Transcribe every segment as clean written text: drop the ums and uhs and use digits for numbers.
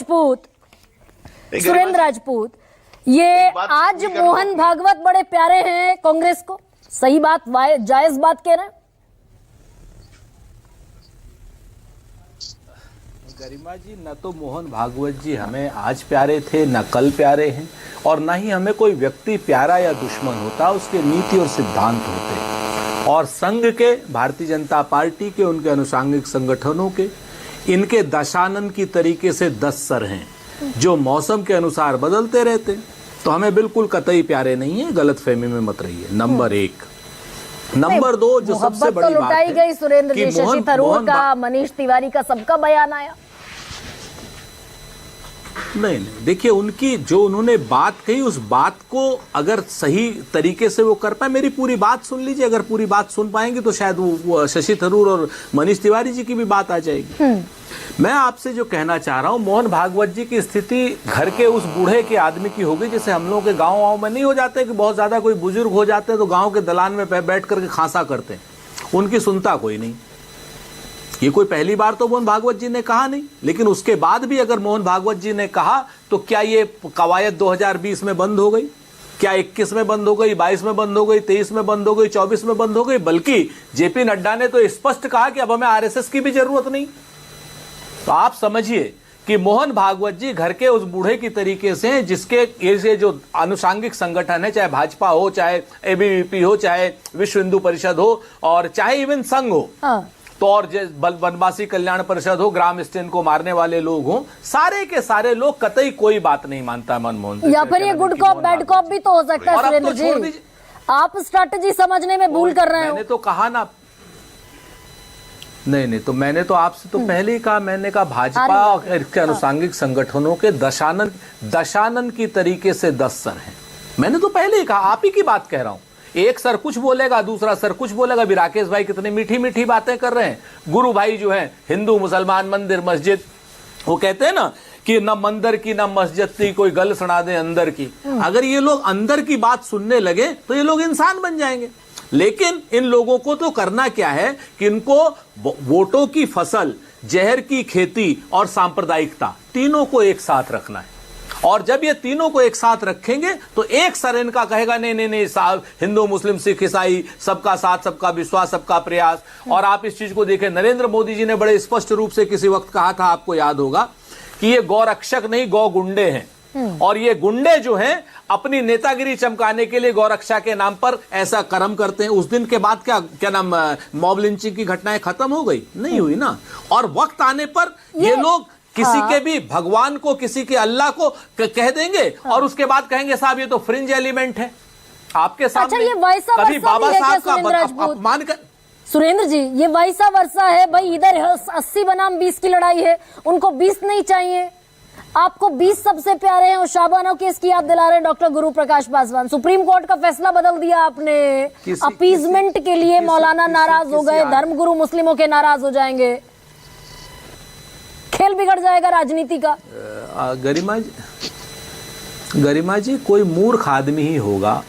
राजपूत, सुरेंद्र राजपूत, ये आज मोहन भागवत बड़े प्यारे हैं कांग्रेस को, सही बात, जायज बात कह रहे हैं? गरिमा जी, न तो मोहन भागवत जी हमें आज प्यारे थे, न कल प्यारे हैं, और न ही हमें कोई व्यक्ति प्यारा या दुश्मन होता, उसके नीति और सिद्धांत होते हैं। और संघ के, भारतीय जनता पार्टी के, उनके अनुषांगिक संगठनों के, इनके दशानन की तरीके से 10 सर हैं जो मौसम के अनुसार बदलते रहते हैं। तो हमें बिल्कुल कतई प्यारे नहीं है, गलतफहमी में मत रहिए। नंबर 1। नंबर 2, जो सबसे बड़ी तो बात लुटाई है गई सुरेंद्र जी, कि शशि थरूर का, मनीष तिवारी का, सबका बयान आया। नहीं, देखिए, उनकी जो उन्होंने बात कही, उस बात को अगर सही तरीके से वो कर पाए, मेरी पूरी बात सुन लीजिए, अगर पूरी बात सुन पाएंगे तो शायद वो शशि थरूर और मनीष तिवारी जी की भी बात आ जाएगी। मैं आपसे जो कहना चाह रहा हूं, मोहन भागवत जी की स्थिति घर के उस बूढ़े के आदमी की हो गई, जैसे हम लोगों के गाँव में नहीं हो जाते कि बहुत ज्यादा कोई बुजुर्ग हो जाते हैं तो गाँव के दलान में बैठ करके खांसा करते हैं, उनकी सुनता कोई नहीं। ये कोई पहली बार तो मोहन भागवत जी ने कहा नहीं, लेकिन उसके बाद भी अगर मोहन भागवत जी ने कहा तो क्या ये कवायद 2020 में बंद हो गई? क्या 21 में बंद हो गई, 22 में बंद हो गई, 23 में बंद हो गई, 24 में बंद हो गई? बल्कि जेपी नड्डा ने तो स्पष्ट कहा कि अब हमें आरएसएस की भी जरूरत नहीं। तो आप समझिए कि मोहन भागवत जी घर के उस बूढ़े की तरीके से, जिसके ये जो अनुषांगिक संगठन है, चाहे भाजपा हो, चाहे एबीवीपी हो, चाहे विश्व हिंदू परिषद हो, और चाहे इवन संघ हो, तो और वनवासी कल्याण परिषद हो, ग्राम स्टेन को मारने वाले लोग हों, सारे के सारे लोग, कतई कोई बात नहीं मानता मनमोहन, या फिर ये गुड कॉप बैड कॉप भी तो हो सकता है सुरेंद्र जी। आप स्ट्रैटेजी समझने में भूल कर रहे हैं। मैंने तो कहा ना, नहीं, तो मैंने तो आपसे तो पहले ही कहा, मैंने कहा भाजपा के अनुषांगिक संगठनों के दशानन की तरीके से 10 सर हैं। मैंने तो पहले ही कहा, आप ही की बात कह रहा हूं। एक सर कुछ बोलेगा, दूसरा सर कुछ बोलेगा। भी राकेश भाई कितनी मीठी मीठी बातें कर रहे हैं। गुरु भाई जो हैं, हिंदू मुसलमान, मंदिर मस्जिद, वो कहते हैं ना कि न मंदिर की न मस्जिद की, कोई गल सुना दे अंदर की। अगर ये लोग अंदर की बात सुनने लगे तो ये लोग इंसान बन जाएंगे। लेकिन इन लोगों को तो करना क्या है कि इनको वोटों की फसल, जहर की खेती और सांप्रदायिकता, तीनों को एक साथ रखना है। और जब ये तीनों को एक साथ रखेंगे तो एक सर इनका कहेगा नहीं साहब, हिंदू मुस्लिम सिख ईसाई सबका साथ, सबका विश्वास, सबका प्रयास। और आप इस चीज को देखें, नरेंद्र मोदी जी ने बड़े स्पष्ट रूप से किसी वक्त कहा था, आपको याद होगा, कि ये गौरक्षक नहीं गौ गुंडे हैं। और ये गुंडे जो हैं अपनी नेतागिरी चमकाने के लिए गौरक्षा के नाम पर ऐसा कर्म करते हैं। उस दिन के बाद क्या नाम, मॉब लिंचिंग की घटनाएं खत्म हो गई? नहीं हुई ना। और वक्त आने पर ये लोग किसी के भी भगवान को, किसी के अल्लाह को कह देंगे और उसके बाद कहेंगे साहब ये तो फ्रिंज एलिमेंट है आपके सामने। अच्छा, ये वैसा कभी बाबा साहब का अपमान कर। सुरेंद्र जी, ये वैसा वर्षा है भाई, इधर 80 बनाम 20 की लड़ाई है, उनको 20 नहीं चाहिए, आपको 20 सबसे प्यारे हैं। और शाबानो केस की याद दिला रहे हैं डॉक्टर गुरु प्रकाश पासवान। सुप्रीम कोर्ट का फैसला बदल दिया आपने, अपीजमेंट के लिए मौलाना नाराज हो गए, धर्मगुरु मुस्लिमों के नाराज हो जाएंगे, खेल बिगड़ जाएगा राजनीति का। गरिमा जी, कोई मूर्ख आदमी ही होगा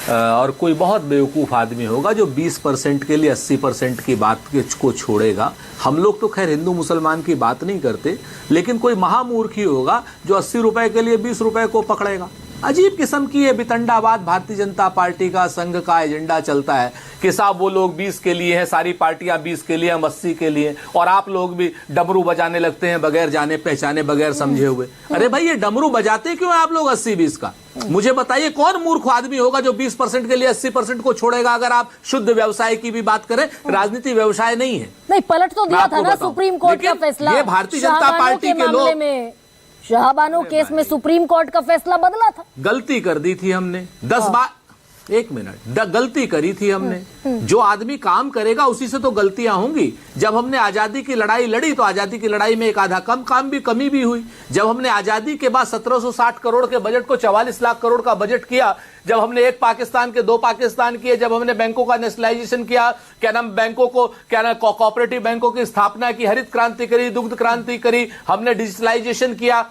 और कोई बहुत बेवकूफ़ आदमी होगा जो 20% के लिए 80% की बात को छोड़ेगा। हम लोग तो खैर हिंदू मुसलमान की बात नहीं करते, लेकिन कोई महामूर्ख ही होगा जो 80 रुपए के लिए 20 रुपए को पकड़ेगा। अजीब किस्म की ये बितंडाबाद भारतीय जनता पार्टी का, संघ का एजेंडा चलता है कि साहब वो लोग 20 के लिए हैं, सारी पार्टियां 20 के लिए, हम 80 के लिए, और आप लोग भी डमरू बजाने लगते हैं बगैर जाने पहचाने, बगैर समझे हुए। अरे भाई, ये डमरू बजाते क्यों है आप लोग 80-20 का? मुझे बताइए, कौन मूर्ख आदमी होगा जो 20% के लिए 80% को छोड़ेगा? अगर आप शुद्ध व्यवसाय की भी बात करें, राजनीति व्यवसाय नहीं है। नहीं, पलट तो दिया था ना सुप्रीम कोर्ट का फैसला। ये भारतीय जनता पार्टी के लोग, शाहबानो केस में सुप्रीम कोर्ट का फैसला बदला था। गलती कर दी थी हमने 10 बार, 1 मिनट, गलती करी थी हमने। जो आदमी काम करेगा उसी से तो गलतियां होंगी। जब हमने आजादी की लड़ाई लड़ी तो आजादी की लड़ाई में एक आधा कमी भी हुई। जब हमने आजादी के बाद 1760 करोड़ के बजट को 44 लाख करोड़ का बजट किया, जब हमने एक पाकिस्तान के 2 पाकिस्तान किए, जब हमने बैंकों का नेशनलाइजेशन किया, बैंकों को कोऑपरेटिव बैंकों की स्थापना की, हरित क्रांति करी, दुग्ध क्रांति करी, हमने डिजिटलाइजेशन किया,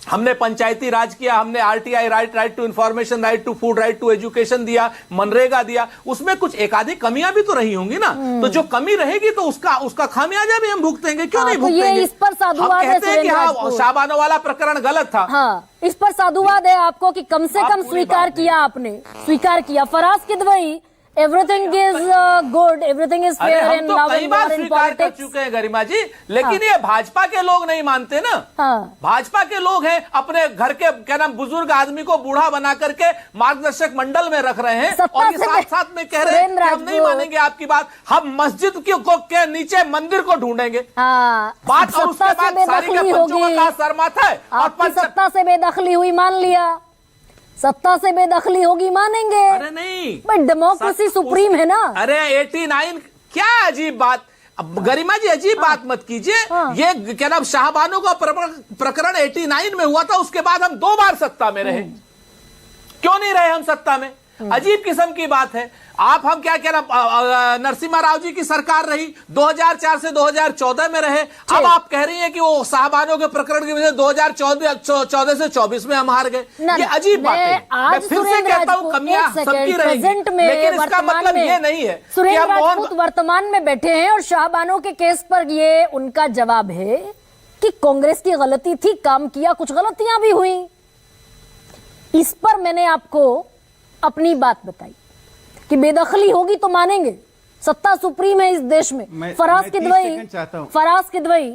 हमने पंचायती राज किया, हमने RTI right to information, right to food, right to education दिया, मनरेगा दिया। उसमें कुछ एकाधिक कमियां भी तो रही होंगी ना, तो जो कमी रहेगी तो उसका खामियाजा भी हम भुगतेंगे, क्यों नहीं तो भुगतेंगे? ये इस पर साधुवाद हम है कहते हैं कि सुरेंद्र हाँ शाहबानो वाला प्रकरण गलत था। हाँ, इस पर साधुवाद है आपको कि कम से कम पूरी स्वीकार बात किया, आपने स्वीकार किया। Faraz Kidwai, everything is good, everything is अरे फेयर हम इन तो लव कई एंड बार वॉर इन स्वीकार कर पॉलिटिक्स। चुके हैं गरिमा जी, लेकिन ये भाजपा के लोग नहीं मानते ना। हाँ। भाजपा के लोग हैं, अपने घर के क्या नाम बुजुर्ग आदमी को बूढ़ा बना करके मार्गदर्शक मंडल में रख रहे हैं, सत्ता और ये से साथ साथ में कह रहे हैं कि हम नहीं मानेंगे आपकी बात, हम मस्जिद के नीचे मंदिर को ढूंढेंगे। हाँ, बात और उसके सत्ता से बाद सारी के बेदखली पंचों का होगी, कहा सर माथा है, और आपकी सत्ता से बेदखली हुई मान लिया, सत्ता से बेदखली होगी मानेंगे। अरे नहीं, बट डेमोक्रेसी सुप्रीम है ना। अरे 89 क्या अजीब बात। अब गरिमा जी अजीब बात मत कीजिए। हाँ। ये क्या नाम शाहबानो का प्रकरण 89 में हुआ था, उसके बाद हम 2 बार सत्ता में रहे। क्यों नहीं रहे हम सत्ता में? अजीब किस्म की बात है। हम क्या कह रहे, नरसिम्हा राव जी की सरकार रही, 2004 से 2014 में रहे। अब आप कह रही हैं कि वो शाहबानो के प्रकरण की वजह से 2014 से 24 में हम हार गए। ये अजीब बात है। मैं फिर से कहता हूं कमियां सबकी रहेंगी, लेकिन इसका मतलब ये नहीं है कि सुरेंद्र हम राजपूत वर्तमान में बैठे हैं और शाहबानो के केस पर ये उनका जवाब है कि कांग्रेस की गलती थी, काम किया, कुछ गलतियां भी हुई। इस पर मैंने आपको अपनी बात बताई कि बेदखली होगी तो मानेंगे, सत्ता सुप्रीम है इस देश में। फराज किदवई